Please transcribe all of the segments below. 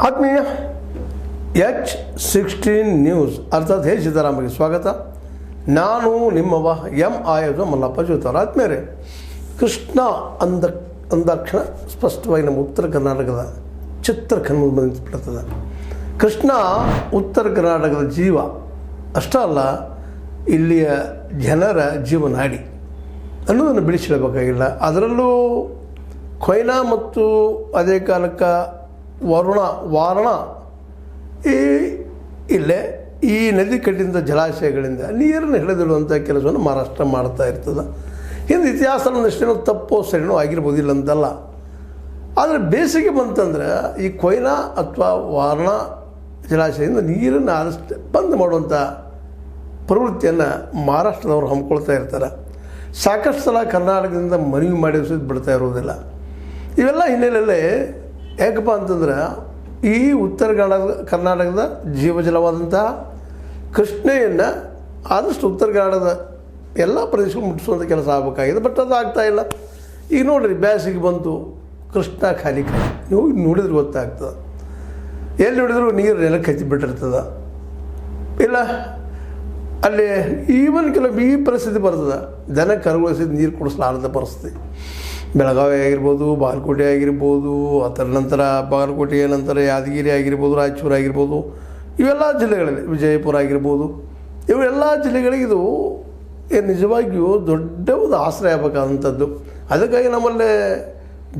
ಆತ್ಮೀಯ H16 news ಅರ್ಥಾತ್ ಹೇ ಸಿದ್ದರಾಮಗೆ ಸ್ವಾಗತ. ನಾನು ನಿಮ್ಮವ MIF ಮಲ್ಲಪ್ಪ ಜೋತಾರ. ಆತ್ಮೀಯರೇ, ಕೃಷ್ಣ ಅಂದಾಕ್ಷಣ ಸ್ಪಷ್ಟವಾಗಿ ನಮ್ಮ ಉತ್ತರ ಕರ್ನಾಟಕದ ಚಿತ್ರಕನ್ನಡ ಬಂದುಬಿಡ್ತದೆ. ಕೃಷ್ಣ ಉತ್ತರ ಕರ್ನಾಟಕದ ಜೀವ ಅಷ್ಟೇ ಅಲ್ಲ, ಇಲ್ಲಿಯ ಜನರ ಜೀವನಾಡಿ ಅನ್ನೋದನ್ನು ಬಿಡಿಸಿಡಬೇಕಾಗಿಲ್ಲ. ಅದರಲ್ಲೂ ಕೊಯ್ನಾ ಮತ್ತು ಅದೇ ಕಾಲಕ್ಕೆ ವಾರಣ ಇಲ್ಲೇ ಈ ನದಿ ಕಟ್ಟಿದ ಜಲಾಶಯಗಳಿಂದ ನೀರನ್ನು ಹಿಡಿದಿಡುವಂಥ ಕೆಲಸವನ್ನು ಮಹಾರಾಷ್ಟ್ರ ಮಾಡ್ತಾ ಇರ್ತದೆ. ಹಿಂದೆ ಇತಿಹಾಸ ಒಂದಷ್ಟೇನೋ ತಪ್ಪೋ ಸರಿನೋ ಆಗಿರ್ಬೋದಿಲ್ಲ ಅಂತಲ್ಲ. ಆದರೆ ಬೇಸಿಗೆ ಬಂತಂದ್ರೆ ಈ ಕೊಯ್ನಾ ಅಥವಾ ವಾರಣ ಜಲಾಶಯದಿಂದ ನೀರನ್ನು ಆದಷ್ಟು ಬಂದ್ ಮಾಡುವಂಥ ಪ್ರವೃತ್ತಿಯನ್ನು ಮಹಾರಾಷ್ಟ್ರದವರು ಹಮ್ಮಿಕೊಳ್ತಾ ಇರ್ತಾರೆ. ಸಾಕಷ್ಟು ಸಲ ಕರ್ನಾಟಕದಿಂದ ಮನವಿ ಮಾಡಿ ಬಿಡ್ತಾ ಇರೋದಿಲ್ಲ. ಇವೆಲ್ಲ ಹಿನ್ನೆಲೆಯಲ್ಲೇ ಯಾಕಪ್ಪ ಅಂತಂದ್ರೆ ಈ ಉತ್ತರ ಕರ್ನಾಟಕದ ಜೀವಜಲವಾದಂತಹ ಕೃಷ್ಣೆಯನ್ನು ಆದಷ್ಟು ಉತ್ತರ ಕನ್ನಡದ ಎಲ್ಲ ಪ್ರದೇಶಗಳು ಮುಟ್ಟಿಸುವಂಥ ಕೆಲಸ ಆಗಬೇಕಾಗಿದೆ. ಬಟ್ ಅದು ಆಗ್ತಾಯಿಲ್ಲ. ಈಗ ನೋಡಿರಿ, ಬೇಸಿಗೆ ಬಂತು, ಕೃಷ್ಣ ಖಾಲಿ ನೀವು ನೋಡಿದ್ರೆ ಗೊತ್ತಾಗ್ತದೆ. ಎಲ್ಲಿ ನೋಡಿದ್ರು ನೀರು ನೆಲಕ್ಕೆ ಹಚ್ಚಿಬಿಟ್ಟಿರ್ತದೆ. ಇಲ್ಲ ಅಲ್ಲಿ ಈವನ್ ಕೆಲವು ಈ ಪರಿಸ್ಥಿತಿ ಬರ್ತದೆ, ದನ ಕರುಗೊಳಿಸಿದ ನೀರು ಕುಡಿಸಲಾರದ ಪರಿಸ್ಥಿತಿ. ಬೆಳಗಾವಿ ಆಗಿರ್ಬೋದು, ಬಾಗಲಕೋಟೆ ಆಗಿರ್ಬೋದು, ಅದರ ನಂತರ ಬಾಗಲಕೋಟೆಯ ನಂತರ ಯಾದಗಿರಿ ಆಗಿರ್ಬೋದು, ರಾಯಚೂರು ಆಗಿರ್ಬೋದು, ಇವೆಲ್ಲ ಜಿಲ್ಲೆಗಳಲ್ಲಿ ವಿಜಯಪುರ ಆಗಿರ್ಬೋದು, ಇವೆಲ್ಲ ಜಿಲ್ಲೆಗಳಿಗೆ ಇದು ನಿಜವಾಗಿಯೂ ದೊಡ್ಡ ಒಂದು ಆಶ್ರಯ ಆಗಬೇಕಾದಂಥದ್ದು. ಅದಕ್ಕಾಗಿ ನಮ್ಮಲ್ಲೇ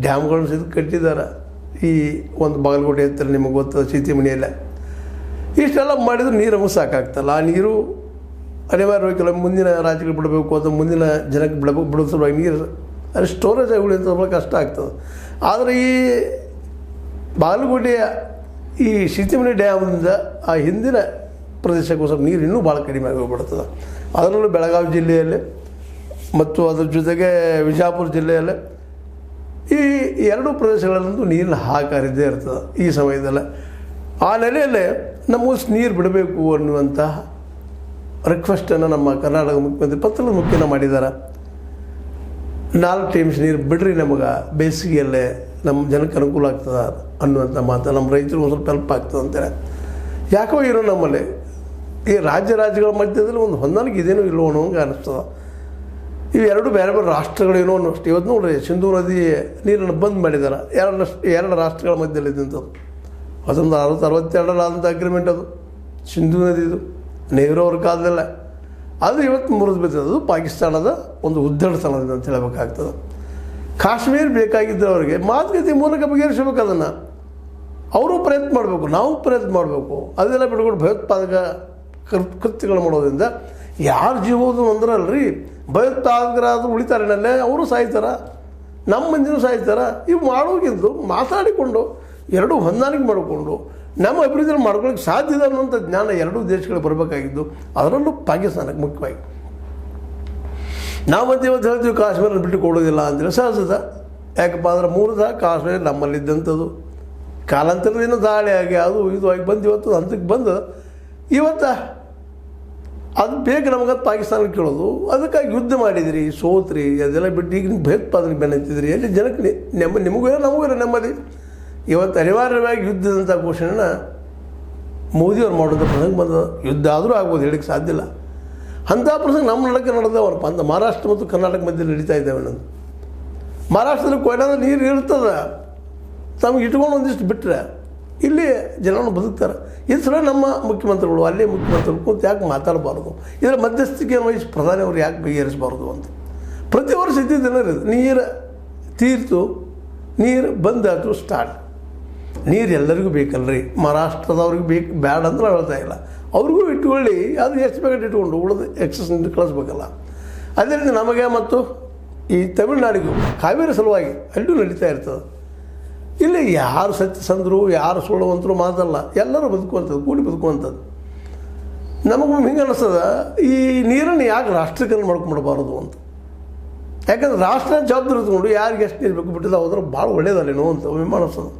ಡ್ಯಾಮ್ಗಳನ್ನು ಕಟ್ಟಿದ್ದಾರೆ. ಈ ಒಂದು ಬಾಗಲಕೋಟೆ ಹತ್ತಿರ ನಿಮಗೆ ಗೊತ್ತದ ಸೀತಿಮಣಿಯಲ್ಲೇ ಇಷ್ಟೆಲ್ಲ ಮಾಡಿದ್ರೆ ನೀರು ನಮಗೆ ಸಾಕಾಗ್ತಲ್ಲ. ಆ ನೀರು ಅನಿವಾರ್ಯವಾಗಿ ಕೆಲವು ಮುಂದಿನ ರಾಜ್ಯಗಳು ಬಿಡಬೇಕು ಅಥವಾ ಮುಂದಿನ ಜನಕ್ಕೆ ಬಿಡೋ ಸಲುವಾಗಿ ನೀರು ಅದು ಸ್ಟೋರೇಜ್ ಆಗಿ ಅಂತ ಕಷ್ಟ ಆಗ್ತದೆ. ಆದರೆ ಈ ಬಾಗಲಕೋಟೆಯ ಈ ಸೀತಿಮಣಿ ಡ್ಯಾಮ್ನಿಂದ ಆ ಹಿಂದಿನ ಪ್ರದೇಶಕ್ಕೋಸ್ಕರ ನೀರು ಇನ್ನೂ ಭಾಳ ಕಡಿಮೆ ಆಗಿ ಹೋಗ್ಬಿಡ್ತದೆ. ಅದರಲ್ಲೂ ಬೆಳಗಾವಿ ಜಿಲ್ಲೆಯಲ್ಲಿ ಮತ್ತು ಅದ್ರ ಜೊತೆಗೆ ವಿಜಯಪುರ ಜಿಲ್ಲೆಯಲ್ಲಿ ಈ ಎರಡೂ ಪ್ರದೇಶಗಳಲ್ಲಂತೂ ನೀರಿನ ಹಾಕಾರ ಇದ್ದೇ ಇರ್ತದೆ ಈ ಸಮಯದಲ್ಲೇ. ಆ ನೆಲೆಯಲ್ಲೇ ನಮಗೆ ನೀರು ಬಿಡಬೇಕು ಅನ್ನುವಂತಹ ರಿಕ್ವೆಸ್ಟನ್ನು ನಮ್ಮ ಕರ್ನಾಟಕ ಮುಖ್ಯಮಂತ್ರಿ ಪತ್ರದ ಮುಖ್ಯನ ಮಾಡಿದ್ದಾರೆ. 4 ಟೈಮ್ಸ್ ನೀರು ಬಿಡ್ರಿ, ನಮಗೆ ಬೇಸಿಗೆಯಲ್ಲೇ ನಮ್ಮ ಜನಕ್ಕೆ ಅನುಕೂಲ ಆಗ್ತದೆ ಅನ್ನುವಂಥ ಮಾತು. ನಮ್ಮ ರೈತರು ಒಂದು ಸ್ವಲ್ಪ ಹೆಲ್ಪ್ ಆಗ್ತದೆ ಅಂತೇಳಿ ಯಾಕೋ ಇರೋ ನಮ್ಮಲ್ಲಿ ಈ ರಾಜ್ಯಗಳ ಮಧ್ಯದಲ್ಲಿ ಒಂದು ಹೊಂದಾಣಿಕೆ ಇದೇನೋ ಇಲ್ಲವೋ ಅನ್ನೋಂಗೆ ಅನ್ನಿಸ್ತದೆ. ಇವು ಎರಡು ಬೇರೆ ಬೇರೆ ರಾಷ್ಟ್ರಗಳೇನೋ ಅನ್ನೋಷ್ಟು. ಇವತ್ತು ನೋಡ್ರಿ, ಸಿಂಧೂ ನದಿ ನೀರನ್ನು ಬಂದ್ ಮಾಡಿದ್ದಾರೆ. ಎರಡು ರಾಷ್ಟ್ರಗಳ ಮಧ್ಯದಲ್ಲಿ ಇದ್ದಂಥದ್ದು. 1962 ಆದಂಥ ಅಗ್ರಿಮೆಂಟ್ ಅದು ಸಿಂಧೂ ನದಿದು, ನೆಹರು ಅವ್ರ ಕಾಲದಲ್ಲ. ಅದು ಇವತ್ತು ಮುರಿದು ಬಿದ್ದದು. ಅದು ಪಾಕಿಸ್ತಾನದ ಒಂದು ಉದ್ದಡತನದಿಂದ ಅಂತ ಹೇಳಬೇಕಾಗ್ತದೆ. ಕಾಶ್ಮೀರ ಬೇಕಾಗಿದ್ದರೆ ಅವರಿಗೆ ಮಾತುಕತೆ ಮೂಲಕ ಬಗೆಹರಿಸಬೇಕು. ಅದನ್ನು ಅವರು ಪ್ರಯತ್ನ ಮಾಡಬೇಕು, ನಾವು ಪ್ರಯತ್ನ ಮಾಡಬೇಕು. ಅದೆಲ್ಲ ಬಿಟ್ಕೊಂಡು ಭಯೋತ್ಪಾದಕ ಕೃತ್ಯಗಳು ಮಾಡೋದ್ರಿಂದ ಯಾರು ಜೀವೋದು ಅಂದ್ರೆ ಅಲ್ರಿ, ಭಯೋತ್ಪಾದಕರಾದರೂ ಉಳಿತಾರೇನಲ್ಲೇ, ಅವರು ಸಾಯ್ತಾರೆ, ನಮ್ಮ ಮಂದಿನೂ ಸಾಯ್ತಾರೆ. ಇವು ಮಾಡೋಗಿದ್ದು ಮಾತಾಡಿಕೊಂಡು ಎರಡೂ ಹೊಂದಾಣಿಕೆ ಮಾಡಿಕೊಂಡು ನಮ್ಮ ಅಭಿವೃದ್ಧಿ ಮಾಡ್ಕೊಳ್ಳೋಕ್ಕೆ ಸಾಧ್ಯ ಇದೆ ಅನ್ನುವಂಥ ಜ್ಞಾನ ಎರಡೂ ದೇಶಗಳಿಗೆ ಬರಬೇಕಾಗಿದ್ದು, ಅದರಲ್ಲೂ ಪಾಕಿಸ್ತಾನಕ್ಕೆ ಮುಖ್ಯವಾಗಿ. ನಾವು ಮತ್ತೆ ಇವತ್ತು ಹೇಳ್ತೀವಿ ಕಾಶ್ಮೀರ ಬಿಟ್ಟು ಕೊಡೋದಿಲ್ಲ ಅಂತೇಳಿ ಸಹಜದ. ಯಾಕಪ್ಪ ಅಂದ್ರೆ ಮೂಲತಃ ಕಾಶ್ಮೀರ ನಮ್ಮಲ್ಲಿದ್ದಂಥದ್ದು ಕಾಲಾಂತರದಿಂದ ದಾಳಿ ಆಗಿ ಅದು ಇದು ಆಗಿ ಬಂದು ಇವತ್ತು ಹಂತಕ್ಕೆ ಬಂದು ಇವತ್ತು ಅದು ಬೇಕು ನಮಗದು ಪಾಕಿಸ್ತಾನಕ್ಕೆ ಕೇಳೋದು. ಅದಕ್ಕಾಗಿ ಯುದ್ಧ ಮಾಡಿದಿರಿ, ಸೋತ್ರಿ, ಅದೆಲ್ಲ ಬಿಟ್ಟು ಈಗ ಭಯೋತ್ಪಾದನೆ ಬೆನ್ನತ್ತಿದ್ರಿ. ಎಲ್ಲಿ ಜನಕ್ಕೆ ನಿಮಗೂ ನಮಗೂ ನೆಮ್ಮದಿ. ಇವತ್ತು ಅನಿವಾರ್ಯವಾಗಿ ಯುದ್ಧದಂಥ ಘೋಷಣೆನ ಮೋದಿಯವ್ರು ಮಾಡೋದು ಪ್ರಸಂಗ ಬಂದ. ಯುದ್ಧ ಆದರೂ ಆಗ್ಬೋದು, ಹೇಳಕ್ಕೆ ಸಾಧ್ಯ ಇಲ್ಲ. ಅಂಥ ಪ್ರಸಂಗ ನಮ್ಮ ನಡಕ್ಕೆ ನಡೆದವರಪ್ಪ ಅಂತ ಮಹಾರಾಷ್ಟ್ರ ಮತ್ತು ಕರ್ನಾಟಕ ಮಧ್ಯೆ ನಡೀತಾ ಇದ್ದಾವೆ. ಅನ್ನೋದು ಮಹಾರಾಷ್ಟ್ರದಲ್ಲಿ ಕೊಯ್ನಾದ ನೀರು ಇರ್ತದೆ, ತಮಗೆ ಇಟ್ಕೊಂಡು ಒಂದಿಷ್ಟು ಬಿಟ್ಟರೆ ಇಲ್ಲಿ ಜನರು ಬದುಕ್ತಾರೆ. ಇದು ಸಲ ನಮ್ಮ ಮುಖ್ಯಮಂತ್ರಿಗಳು ಅಲ್ಲಿ ಮುಖ್ಯಮಂತ್ರಿಗಳು ಕೂತು ಯಾಕೆ ಮಾತಾಡಬಾರ್ದು, ಇದರ ಮಧ್ಯಸ್ಥಿಕೆ ವಹಿಸಿ ಪ್ರಧಾನಿಯವರು ಯಾಕೆ ಬಗೆಹರಿಸಬಾರ್ದು ಅಂತ. ಪ್ರತಿ ವರ್ಷ ಇದ್ದಿದ್ದೇನೆ ನೀರು ತೀರ್ತು, ನೀರು ಬಂದಾಯ್ತು, ಸ್ಟಾರ್ಟ್. ನೀರು ಎಲ್ಲರಿಗೂ ಬೇಕಲ್ರಿ. ಮಹಾರಾಷ್ಟ್ರದವ್ರಿಗೆ ಬ್ಯಾಡ ಅಂದ್ರೆ ಹೇಳ್ತಾ ಇಲ್ಲ, ಅವ್ರಿಗೂ ಇಟ್ಕೊಳ್ಳಿ. ಅದು ಎಷ್ಟು ಬೇಕಾದ್ರೆ ಇಟ್ಕೊಂಡು ಉಳಿದು ಎಕ್ಸಸ್ ನೀರು ಕಳಿಸ್ಬೇಕಲ್ಲ. ಅದರಿಂದ ನಮಗೆ ಮತ್ತು ಈ ತಮಿಳುನಾಡಿಗೂ ಕಾವೇರಿ ಸಲುವಾಗಿ ಅಲ್ಲೂ ನಡೀತಾ ಇರ್ತದೆ. ಇಲ್ಲಿ ಯಾರು ಸತ್ಯಸಂಧರು ಯಾರು ಸುಳ್ಳುವಂತರು ಮಾತಲ್ಲ, ಎಲ್ಲರೂ ಬದುಕುವಂಥದ್ದು, ಕೂಡಿ ಬದುಕುವಂಥದ್ದು. ನಮಗೂ ಹಿಂಗೆ ಅನ್ನಿಸ್ತದೆ, ಈ ನೀರನ್ನು ಯಾಕೆ ರಾಷ್ಟ್ರೀಕರಣ ಮಾಡ್ಕೊಂಡ್ಬಿಡಬಾರದು ಅಂತ. ಯಾಕಂದ್ರೆ ರಾಷ್ಟ್ರ ಜವಾಬ್ದಾರಿ ತಗೊಂಡು ಯಾರಿಗೆ ಎಷ್ಟು ನೀರು ಬೇಕು ಬಿಟ್ಟಿಲ್ಲ ಹೋದ್ರೆ ಭಾಳ ಒಳ್ಳೇದಲ್ಲೇನೋ ಅಂತ ವಿಮಾನ ಅನಿಸೋದು.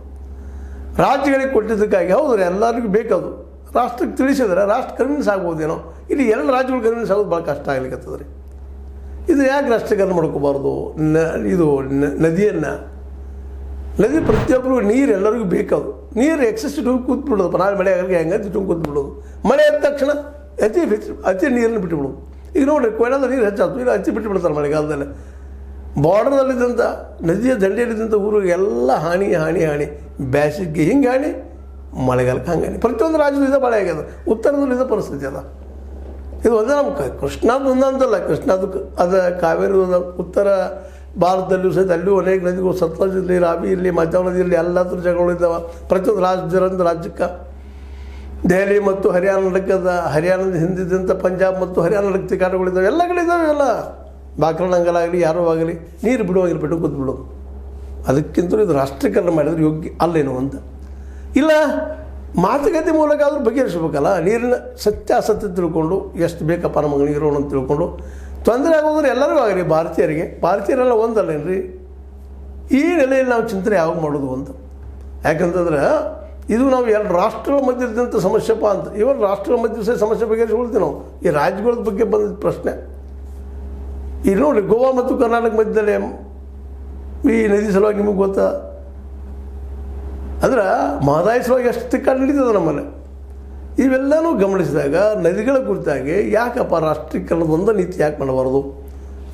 ರಾಜ್ಯಗಳಿಗೆ ಕೊಟ್ಟಿದ್ದಕ್ಕಾಗಿ ಹೌದ್ರಿ ಎಲ್ಲರಿಗೂ ಬೇಕದು. ರಾಷ್ಟ್ರಕ್ಕೆ ತಿಳಿಸಿದ್ರೆ ರಾಷ್ಟ್ರ ಕನ್ವಿನ್ಸ್ ಆಗ್ಬೋದೇನೋ. ಇಲ್ಲಿ ಎರಡು ರಾಜ್ಯಗಳು ಕನ್ವಿನ್ಸ್ ಆಗೋದು ಭಾಳ ಕಷ್ಟ ಆಗ್ಲಿಕ್ಕತ್ತದ ರೀ. ಇದು ಯಾಕೆ ರಾಷ್ಟ್ರೀಕರಣ ಮಾಡ್ಕೋಬಾರ್ದು? ಇದು ನದಿ ಪ್ರತಿಯೊಬ್ಬರಿಗೂ ನೀರು ಎಲ್ಲರಿಗೂ ಬೇಕದು. ನೀರು ಎಕ್ಸಸ್ ಇಟ್ಕೊಂಡು ಕೂತ್ ಬಿಡೋದು, ನಾಳೆ ಮಳೆ ಆಗಲಿಕ್ಕೆ ಹೆಂಗೆ ಇಟ್ಕೊಂಡು ಕೂತ್ ಬಿಡೋದು. ಮಳೆ ಆದ ತಕ್ಷಣ ಅತಿ ನೀರನ್ನು ಬಿಟ್ಟುಬಿಡೋದು. ಈಗ ನೋಡಿರಿ ಕೊಯ್ಲಾದ ನೀರು ಹೆಚ್ಚಾಯ್ತು, ಈಗ ಹಚ್ಚಿ ಬಿಟ್ಟು ಬಿಡ್ತಾರೆ ಮಳೆಗಾಲದಲ್ಲಿ. ಬಾರ್ಡರ್ನಲ್ಲಿದ್ದಂಥ ನದಿಯ ದಂಡೆಯಲ್ಲಿದ್ದಂಥ ಊರಿಗೆ ಎಲ್ಲ ಹಾನಿ ಹಾನಿ ಹಾನಿ, ಬೇಸಿಗೆ ಹಿಂಗೆ ಹಾನಿ, ಮಳೆಗಾಲಕ್ಕೆ ಹಂಗೆ ಹಾನಿ. ಪ್ರತಿಯೊಂದು ರಾಜ್ಯದ ಇದೇ ಮಳೆ ಆಗ್ಯದ, ಉತ್ತರದಲ್ಲಿ ಇದೇ ಪರಿಸ್ಥಿತಿ ಅದ. ಇದು ಒಂದೇ ನಮ್ಮ ಕೃಷ್ಣಾದ ಒಂದಂತಲ್ಲ, ಕೃಷ್ಣಾದಕ್ಕೆ ಅದ ಕಾವೇರಿ ಉತ್ತರ ಭಾರತದಲ್ಲೂ ಸಹಿತ ಅಲ್ಲೂ ಅನೇಕ ನದಿಗಳು, ಸತ್ಲಜ್ ಇರಲಿ, ರಾವಿ ಇರಲಿ, ಮಧ್ಯಾಹ್ನ ನದಿ ಇರಲಿ, ಎಲ್ಲದ್ರ ಜಾಗಗಳಿದ್ದಾವೆ. ಪ್ರತಿಯೊಂದು ರಾಜ್ಯಕ್ಕೆ ದೆಹಲಿ ಮತ್ತು ಹರಿಯಾಣ ನಡಕದ, ಹರಿಯಾಣದ ಹಿಂದಿದ್ದಂಥ ಪಂಜಾಬ್ ಮತ್ತು ಹರಿಯಾಣ ನಡಕ ತಿಕ್ಕಾಟಗಳಿದ್ದಾವೆ, ಎಲ್ಲ ಕಡೆ ಇದ್ದಾವೆ. ಎಲ್ಲ ಬಾಕ್ರಣಂಗಲಾಗಲಿ ಯಾರೋ ಆಗಲಿ ನೀರು ಬಿಡುವಾಗಿಲ್ಲ, ಬಿಟ್ಟು ಕೂತ್ ಬಿಡೋದು. ಅದಕ್ಕಿಂತಲೂ ಇದು ರಾಷ್ಟ್ರೀಕರಣ ಮಾಡಿದ್ರೆ ಯೋಗ್ಯ ಅಲ್ಲೇನು ಅಂತ. ಇಲ್ಲ ಮಾತುಕತೆ ಮೂಲಕ ಆದರೂ ಬಗೆಹರಿಸ್ಬೇಕಲ್ಲ. ನೀರಿನ ಸತ್ಯಾಸತ್ಯ ತಿಳ್ಕೊಂಡು ಎಷ್ಟು ಬೇಕಪ್ಪ ನಮಗೆ ನೀರು ಅಂತ ತಿಳ್ಕೊಂಡು ತೊಂದರೆ ಆಗೋದ್ರೆ ಎಲ್ಲರಿಗೂ ಆಗಲಿ, ಭಾರತೀಯರೆಲ್ಲ ಒಂದಲ್ಲೇನ್ರಿ. ಈ ನೆಲೆಯಲ್ಲಿ ನಾವು ಚಿಂತನೆ ಯಾವಾಗ ಮಾಡೋದು ಅಂತ. ಯಾಕಂತಂದ್ರೆ ಇದು ನಾವು ಎರಡು ರಾಷ್ಟ್ರಗಳ ಮಧ್ಯೆ ಇದ್ದಂಥ ಸಮಸ್ಯೆಪ್ಪ ಅಂತ. ಇವಾಗ ರಾಷ್ಟ್ರಗಳ ಮಧ್ಯೆ ಸಹ ಸಮಸ್ಯೆ ಬಗೆಹರಿಸ್ಕೊಳ್ತೀವಿ ನಾವು. ಈ ರಾಜ್ಯಗಳ ಬಗ್ಗೆ ಬಂದಿದ್ದ ಪ್ರಶ್ನೆ ಈಗ ನೋಡಿ, ಗೋವಾ ಮತ್ತು ಕರ್ನಾಟಕ ಮಧ್ಯದಲ್ಲಿ ಈ ನದಿ ಸಲುವಾಗಿ ನಿಮಗೆ ಗೊತ್ತಾ? ಅಂದ್ರೆ ಮಹದಾಯಿ ಸಲುವಾಗಿ ಎಷ್ಟು ತಿಕ್ಕಾಟ ನಡೀತದೆ ನಮ್ಮಲ್ಲಿ. ಇವೆಲ್ಲನೂ ಗಮನಿಸಿದಾಗ ನದಿಗಳ ಕುರಿತಾಗಿ ಯಾಕಪ್ಪ ರಾಷ್ಟ್ರೀಕರಣದ ಒಂದು ನೀತಿ ಯಾಕೆ ಮಾಡಬಾರ್ದು?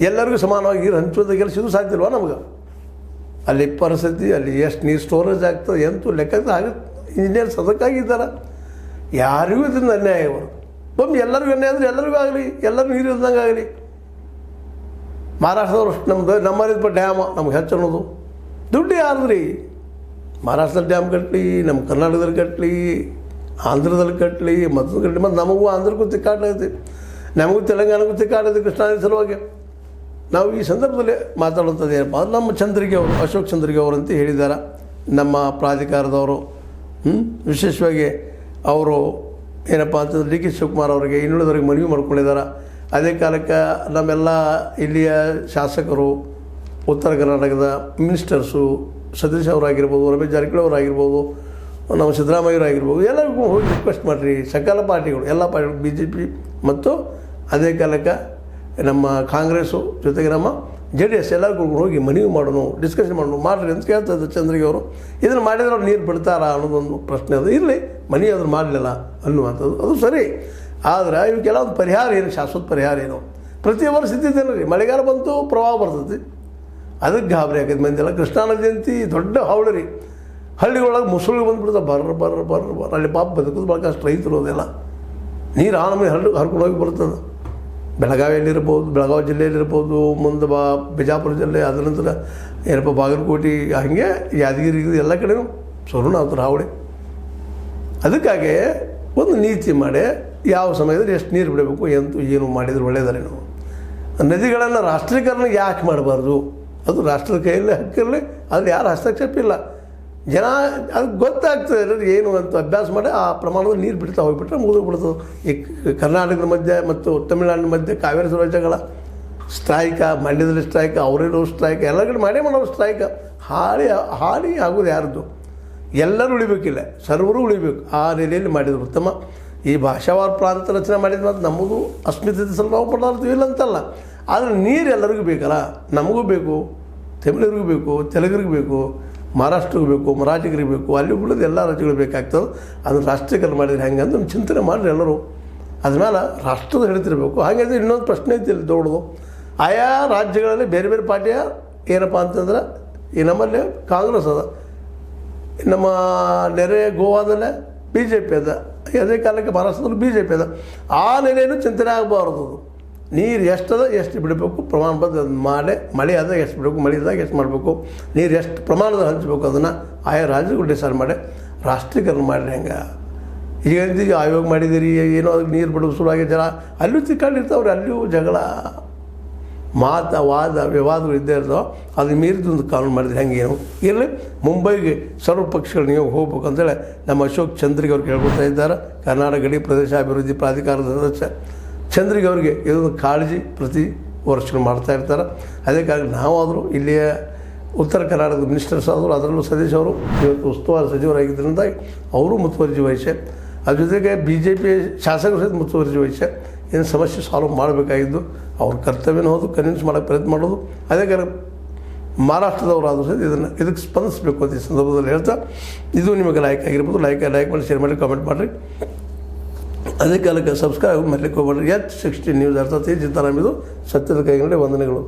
ಎಲ್ಲರಿಗೂ ಸಮಾನವಾಗಿ ನೀರು ಹಂಚುವಂಥ ಕೆಲಸ ಇದು ಸಾಧ್ಯ ಇಲ್ವಾ ನಮ್ಗೆ? ಅಲ್ಲಿ ಪರಿಸ್ಥಿತಿ, ಅಲ್ಲಿ ಎಷ್ಟು ನೀರು ಸ್ಟೋರೇಜ್ ಆಗ್ತದೆ ಎಂತೂ ಲೆಕ್ಕಕ್ಕೆ ಆಗುತ್ತೆ. ಇಂಜಿನಿಯರ್ಸ್ ಅದಕ್ಕಾಗಿದ್ದಾರೆ. ಯಾರಿಗೂ ಇದರಿಂದ ಅನ್ಯಾಯ ಆಗಬಾರ್ದು. ಒಮ್ಮೆ ಎಲ್ಲರಿಗೂ ಅನ್ಯಾಯ ಅಂದರೆ ಎಲ್ಲರಿಗೂ ಆಗಲಿ, ಎಲ್ಲರಿಗೂ ನೀರು ಇದ್ದಂಗೆ ಆಗಲಿ. ಮಹಾರಾಷ್ಟ್ರದವ್ರು ನಮ್ಮಲ್ಲಿದ್ದ ಡ್ಯಾಮ್ ನಮ್ಗೆ ಹೆಚ್ಚು ಅನ್ನೋದು ದುಡ್ಡು ಯಾರ್ದ್ರಿ? ಮಹಾರಾಷ್ಟ್ರದಲ್ಲಿ ಡ್ಯಾಮ್ ಕಟ್ಟಲಿ, ನಮ್ಮ ಕರ್ನಾಟಕದಲ್ಲಿ ಕಟ್ಟಲಿ, ಆಂಧ್ರದಲ್ಲಿ ಕಟ್ಟಲಿ, ಮತ್ತೊಂದು ಕಟ್ಟಲಿ. ಮತ್ತು ನಮಗೂ ಆಂಧ್ರಕ್ಕೂ ತಿಕ್ಕಾಟೈತಿ, ನಮಗೂ ತೆಲಂಗಾಣಕ್ಕೂ ತಿಕ್ಕಾಟೈತಿ ಕೃಷ್ಣಾ ನದಿ ಸಲುವಾಗಿ. ನಾವು ಈ ಸಂದರ್ಭದಲ್ಲಿ ಮಾತಾಡುವಂಥದ್ದು ಏನಪ್ಪ, ನಮ್ಮ ಚಂದ್ರಿಗೆ ಅವರು, ಅಶೋಕ್ ಚಂದ್ರಿಗೆ ಅವರು ಅಂತ ಹೇಳಿದ್ದಾರೆ ನಮ್ಮ ಪ್ರಾಧಿಕಾರದವರು. ವಿಶೇಷವಾಗಿ ಅವರು ಏನಪ್ಪ ಅಂತಂದ್ರೆ ಡಿ ಕೆ ಶಿವಕುಮಾರ್ ಅವರಿಗೆ, ಇನ್ನುಳಿದವರಿಗೆ ಮನವಿ ಮಾಡ್ಕೊಂಡಿದ್ದಾರೆ. ಅದೇ ಕಾಲಕ್ಕೆ ನಮ್ಮೆಲ್ಲ ಇಲ್ಲಿಯ ಶಾಸಕರು, ಉತ್ತರ ಕರ್ನಾಟಕದ ಮಿನಿಸ್ಟರ್ಸು, ಸತೀಶ್ ಅವರಾಗಿರ್ಬೋದು, ರಮೇಶ್ ಜಾರಕಿಹೊಳಿ ಅವರಾಗಿರ್ಬೋದು, ನಮ್ಮ ಸಿದ್ದರಾಮಯ್ಯವರಾಗಿರ್ಬೋದು, ಎಲ್ಲರಿಗೂ ಹೋಗಿ ರಿಕ್ವೆಸ್ಟ್ ಮಾಡಿರಿ. ಸಕಲ ಪಾರ್ಟಿಗಳು, ಎಲ್ಲ ಪಾರ್ಟಿಗಳು, BJP ಮತ್ತು ಅದೇ ಕಾಲಕ್ಕೆ ನಮ್ಮ ಕಾಂಗ್ರೆಸ್ಸು ಜೊತೆಗೆ ನಮ್ಮ JDS ಎಲ್ಲರಿಗೂ ಹೋಗಿ ಮನವಿ ಮಾಡೋಣ, ಡಿಸ್ಕಷನ್ ಮಾಡೋಣ, ಮಾಡಿರಿ ಅಂತ ಕೇಳ್ತದೆ ಚಂದ್ರಿಗೆ ಅವರು. ಇದನ್ನು ಮಾಡಿದ್ರೆ ಅವ್ರು ನೀರು ಬಿಡ್ತಾರಾ ಅನ್ನೋದೊಂದು ಪ್ರಶ್ನೆ ಅದು. ಇರಲಿ, ಮನವಿ ಅದ್ರ ಮಾಡಲಿಲ್ಲ ಅನ್ನುವಂಥದ್ದು ಅದು ಸರಿ. ಆದರೆ ಇವಕ್ಕೆಲ್ಲ ಒಂದು ಪರಿಹಾರ ಏನು, ಶಾಶ್ವತ ಪರಿಹಾರ ಏನು? ಪ್ರತಿ ವರ್ಷ ಇದ್ದಿದ್ದೇನೆ ರೀ, ಮಳೆಗಾಲ ಬಂತು ಪ್ರವಾಹ ಬರ್ತೈತಿ, ಅದಕ್ಕೆ ಗಾಬರಿ ಆಗೋದು ಮಂದಿಲ್ಲ. ಕೃಷ್ಣಾ ನದಿ ಅಂತಿ ದೊಡ್ಡ ಹಾವಳಿ ರೀ, ಹಳ್ಳಿಗಳೊಳಗೆ ಮುಸುಳಿಗೆ ಬಂದುಬಿಡ್ತಾರೆ, ಬರ್ರ ಅಲ್ಲಿ ಪಾಪ ಬದುಕೋದು ಭಾಳ ಕಷ್ಟ. ರೈತರು ಅದೆಲ್ಲ ನೀರು ಆ ನಮಗೆ ಹರ್ಕೊಂಡು ಹೋಗಿ ಬರ್ತದೆ. ಬೆಳಗಾವಿಯಲ್ಲಿರ್ಬೋದು, ಬೆಳಗಾವಿ ಜಿಲ್ಲೆಯಲ್ಲಿರ್ಬೋದು, ಮುಂದೆ ಬಿಜಾಪುರ ಜಿಲ್ಲೆ, ಅದರ ನಂತರ ಏನಪ್ಪ ಬಾಗಲಕೋಟೆ, ಹಾಗೆ ಯಾದಗಿರಿ, ಎಲ್ಲ ಕಡೆಯೂ ಸುರುಣ ಆಗ್ತಾರೆ ಹಾವಳಿ. ಅದಕ್ಕಾಗಿ ಒಂದು ನೀತಿ ಮಾಡಿ ಯಾವ ಸಮಯದಲ್ಲಿ ಎಷ್ಟು ನೀರು ಬಿಡಬೇಕು ಎಂತೂ ಏನು ಮಾಡಿದರೆ ಒಳ್ಳೆಯದಾರೆ. ನಾವು ನದಿಗಳನ್ನು ರಾಷ್ಟ್ರೀಕರಣ ಯಾಕೆ ಮಾಡಬಾರ್ದು? ಅದು ರಾಷ್ಟ್ರದ ಕೈಯಲ್ಲಿ ಹಕ್ಕಿರಲಿ, ಅದ್ರಲ್ಲಿ ಯಾರು ಹಸ್ತಕ್ಷೇಪ ಇಲ್ಲ. ಜನ ಅದಕ್ಕೆ ಗೊತ್ತಾಗ್ತದೆ ಏನು ಅಂತ ಅಭ್ಯಾಸ ಮಾಡಿ ಆ ಪ್ರಮಾಣದಲ್ಲಿ ನೀರು ಬಿಡ್ತಾ ಹೋಗಿಬಿಟ್ರೆ ಮುಗಿದೋಗ್ಬಿಡ್ತದೆ. ಈ ಕರ್ನಾಟಕದ ಮಧ್ಯೆ ಮತ್ತು ತಮಿಳುನಾಡಿನ ಮಧ್ಯೆ ಕಾವೇರಿ ಸರೋಜಗಳ ಸ್ಟ್ರೈಕ, ಮಂಡ್ಯದಲ್ಲಿ ಸ್ಟ್ರೈಕ್, ಅವರೇನೋ ಸ್ಟ್ರೈಕ್, ಎಲ್ಲ ಕಡೆ ಮಾಡೋರು ಸ್ಟ್ರೈಕ್. ಹಾನಿ ಆಗೋದು ಯಾರದ್ದು? ಎಲ್ಲರೂ ಉಳಿಬೇಕಿಲ್ಲ, ಸರ್ವರು ಉಳಿಬೇಕು. ಆ ನೆಲೆಯಲ್ಲಿ ಮಾಡಿದ್ರು ಉತ್ತಮ. ಈ ಭಾಷಾವಾರ ಪ್ರಾಂತ ರಚನೆ ಮಾಡಿದ ಮತ್ತು ನಮ್ಮದು ಅಸ್ಮಿತೆ ಸಲ ನಾವು ಪಡಾಡ್ತೀವಿ ಇಲ್ಲ ಅಂತಲ್ಲ. ಆದರೆ ನೀರು ಎಲ್ಲರಿಗೂ ಬೇಕಲ್ಲ, ನಮಗೂ ಬೇಕು, ತಮಿಳರಿಗೂ ಬೇಕು, ತೆಲುಗರಿಗೂ ಬೇಕು, ಮಹಾರಾಷ್ಟ್ರಿಗೂ ಬೇಕು, ಮರಾಠಿಗರಿಗೆ ಬೇಕು, ಅಲ್ಲಿ ಉಳಿದ ಎಲ್ಲ ರಾಜ್ಯಗಳು ಬೇಕಾಗ್ತದೆ. ಅದನ್ನು ರಾಷ್ಟ್ರೀಕರಣ ಮಾಡಿದ್ರೆ ಹೆಂಗೆ ಅಂತ ಚಿಂತನೆ ಮಾಡಿರಿ ಎಲ್ಲರೂ. ಅದ್ಮೇಲೆ ರಾಷ್ಟ್ರದ ಹೇಳ್ತಿರ್ಬೇಕು. ಹಾಗಾದರೆ ಇನ್ನೊಂದು ಪ್ರಶ್ನೆ ಐತಿ ಇಲ್ಲಿ ದೊಡ್ಡದು. ಆಯಾ ರಾಜ್ಯಗಳಲ್ಲಿ ಬೇರೆ ಬೇರೆ ಪಾರ್ಟಿಯ ಏನಪ್ಪ ಅಂತಂದ್ರೆ, ಈ ನಮ್ಮಲ್ಲಿ ಕಾಂಗ್ರೆಸ್ ಅದ, ನಮ್ಮ ನೆರೆ ಗೋವಾದಲ್ಲೇ BJP ಅದ, ಅದೇ ಕಾಲಕ್ಕೆ ಮಹಾರಾಷ್ಟ್ರದಲ್ಲಿ BJP ಅದ. ಆ ನೆಲೆಯೂ ಚಿಂತನೆ ಆಗಬಾರ್ದು. ನೀರು ಎಷ್ಟದ ಎಷ್ಟು ಬಿಡಬೇಕು ಪ್ರಮಾಣಬದ್ಧ ಮಾಡಿ, ಮಳೆ ಆದಾಗ ಎಷ್ಟು ಬಿಡಬೇಕು, ಮಳೆ ಆದಾಗ ಎಷ್ಟು ಮಾಡಬೇಕು, ನೀರು ಎಷ್ಟು ಪ್ರಮಾಣದಲ್ಲಿ ಹಂಚಬೇಕು ಅದನ್ನು ಆಯಾ ರಾಜ್ಯಗಳು ಡಿಸೈಡ್ ಮಾಡಿ ರಾಷ್ಟ್ರೀಕರಣ ಮಾಡಿರಿ. ಹೆಂಗೆ ಈಗ ಆಯೋಗ ಮಾಡಿದ್ದೀರಿ, ಏನೋ ಅದಕ್ಕೆ ನೀರು ಬಿಡೋದು ಶುರುವಾಗಿ ಜನ ಅಲ್ಲೂ ತಿಕ್ಕೊಂಡಿರ್ತಾವ್ರಿ, ಅಲ್ಲಿಯೂ ಜಗಳ, ವಾದ ವಿವಾದಗಳು ಇದ್ದೇ ಇರ್ತಾವೆ. ಅದು ಮೀರಿದೊಂದು ಕಾನೂನು ಮಾಡಿದ್ರೆ ಹೆಂಗೆ ಏನು ಇರಲಿ. ಮುಂಬೈಗೆ ಸರ್ವ ಪಕ್ಷಗಳು ನೀವು ಹೋಗ್ಬೇಕು ಅಂತೇಳಿ ನಮ್ಮ ಅಶೋಕ್ ಚಂದ್ರಿಗೆ ಅವ್ರು ಕೇಳ್ಕೊಳ್ತಾ ಇದ್ದಾರೆ. ಕರ್ನಾಟಕ ಗಡಿ ಪ್ರದೇಶ ಅಭಿವೃದ್ಧಿ ಪ್ರಾಧಿಕಾರದ ಸದಸ್ಯ ಚಂದ್ರಿಗೆ ಅವರಿಗೆ ಇದೊಂದು ಕಾಳಜಿ ಪ್ರತಿ ವರ್ಷಗಳು ಮಾಡ್ತಾ ಇರ್ತಾರೆ. ಅದೇ ಕಾರಣ ನಾವಾದರೂ ಇಲ್ಲಿಯ ಉತ್ತರ ಕರ್ನಾಟಕದ ಮಿನಿಸ್ಟರ್ಸ್ ಆದರೂ, ಅದರಲ್ಲೂ ಸತೀಶ್ ಅವರು ಇವತ್ತು ಉಸ್ತುವಾರಿ ಸಚಿವರಾಗಿದ್ದರಿಂದ ಅವರು ಮುತುವರ್ಜಿ ವಹಿಸೆ, ಅದ್ರ ಜೊತೆಗೆ BJP ಶಾಸಕರು ಸಹಿತ ಮುತುವರ್ಜಿ ವಹಿಸೆ ಏನು ಸಮಸ್ಯೆ ಸಾಲ್ವ್ ಮಾಡಬೇಕಾಗಿದ್ದು ಅವ್ರ ಕರ್ತವ್ಯನೂ ಹೌದು, ಕನ್ವಿನ್ಸ್ ಮಾಡೋಕ್ಕೆ ಪ್ರಯತ್ನ ಮಾಡೋದು. ಅದೇ ಕಾರಣ ಮಹಾರಾಷ್ಟ್ರದವರಾದರೂ ಸಹಿತ ಇದಕ್ಕೆ ಸ್ಪಂದಿಸಬೇಕು ಅಂತ ಈ ಸಂದರ್ಭದಲ್ಲಿ ಹೇಳ್ತಾ, ಇದು ನಿಮಗೆ ಲೈಕ್ ಆಗಿರ್ಬೋದು. ಲೈಕ್ ಮಾಡಿ, ಶೇರ್ ಮಾಡಿ, ಕಾಮೆಂಟ್ ಮಾಡಿರಿ. ಅದೇ ಕಾಲಕ್ಕೆ ಸಬ್ಸ್ಕ್ರೈಬ್ ಮಾಡಲಿಕ್ಕೆ ಹೋಗ್ಬೇಡ್ರಿ. H16 ನ್ಯೂಸ್ ಅರ್ಥಾತ್ ಸಿದ್ದರಾಮಯ್ಯದು ಸತ್ಯದ ಕೈಗನ್ನಡಿ. ವಂದನೆಗಳು.